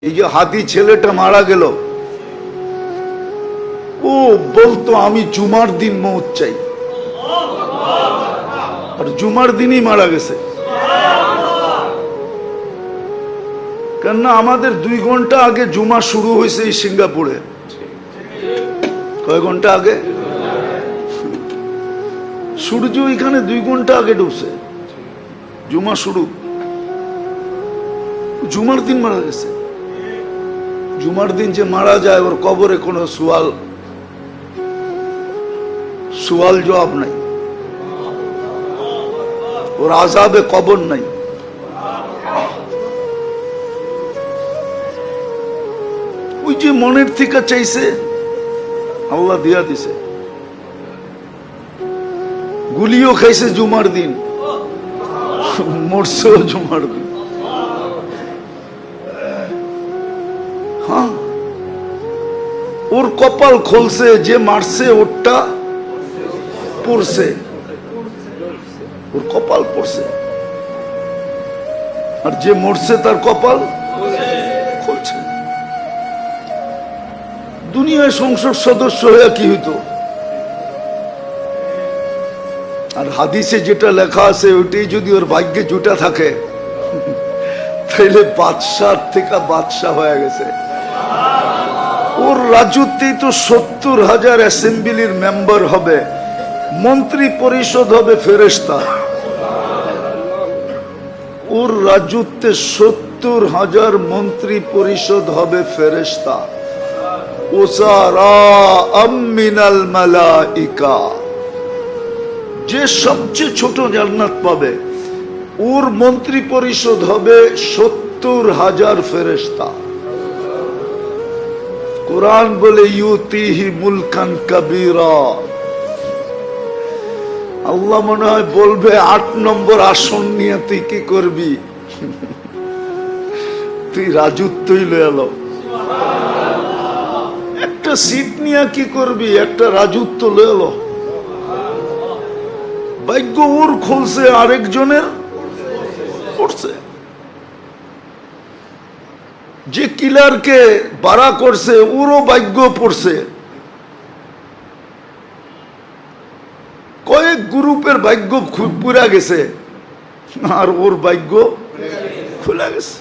এই যে হাতি ছেলেটা মারা গেল, ও বলতো আমি জুমার দিন মৌত চাই, আর জুমার দিনই মারা গেছে। কেননা আমাদের 2 ঘন্টা আগে জুমা শুরু হয়েছে এই সিঙ্গাপুরে। কয় ঘন্টা আগে? সূর্য এখানে 2 ঘন্টা আগে ডুবছে, জুমা শুরু। জুমার দিন মারা গেছে। জুমার দিন যে মারা যায় ওর কবরে কোনো সুয়াল জবাব নাই, ওর আযাবে কবর নাই। ওই যে মনের থেকে চাইছে আল্লাহ দিয়া দিছে। গুলিও খাইছে জুমার দিন, মরছেও জুমার দিন। হ্যাঁ, ওর কপাল খুলছে, যে মারছে ওরটা পড়ছে, ওর কপাল পড়ছে, আর যে মরছে তার কপাল খুলছে। দুনিয়ায় সংসদ সদস্য হয়ে কি হইতো? আর হাদিসে যেটা লেখা আছে ওইটাই যদি ওর ভাগ্যে জুটা থাকে তাইলে বাদশাহ থেকে বাদশাহ হয়ে গেছে। ওর রাজত্বেই তো 70,000 অ্যাসেম্বলির মেম্বার হবে, মন্ত্রী পরিষদ হবে ফেরেশতা। ওর রাজত্বে 70,000 মন্ত্রী পরিষদ হবে ফেরেশতা। মিনাল মালাইকা, যে সবচেয়ে ছোট জান্নাত পাবে ওর মন্ত্রী পরিষদ হবে 70,000 ফেরেশতা। কুরআন বলে ইউতিহি মুলকান কাবীরা। আল্লাহ মনে হয় বলবে 8 নম্বর আসন নিয়ে তুই কি করবি? তুই রাজত্বই লয়ে এলো। একটা সিট নিয়ে কি করবি? একটা রাজত্ব লয়ে এলো। ভাগ্য ওর খুলছে, আরেকজনের পড়ছে। যে কিলারকে বাড়া করছে ওরও ভাগ্য পড়ছে। কয়েক গ্রুপের ভাগ্য পুরা গেছে আর ওর ভাগ্য খুলে গেছে।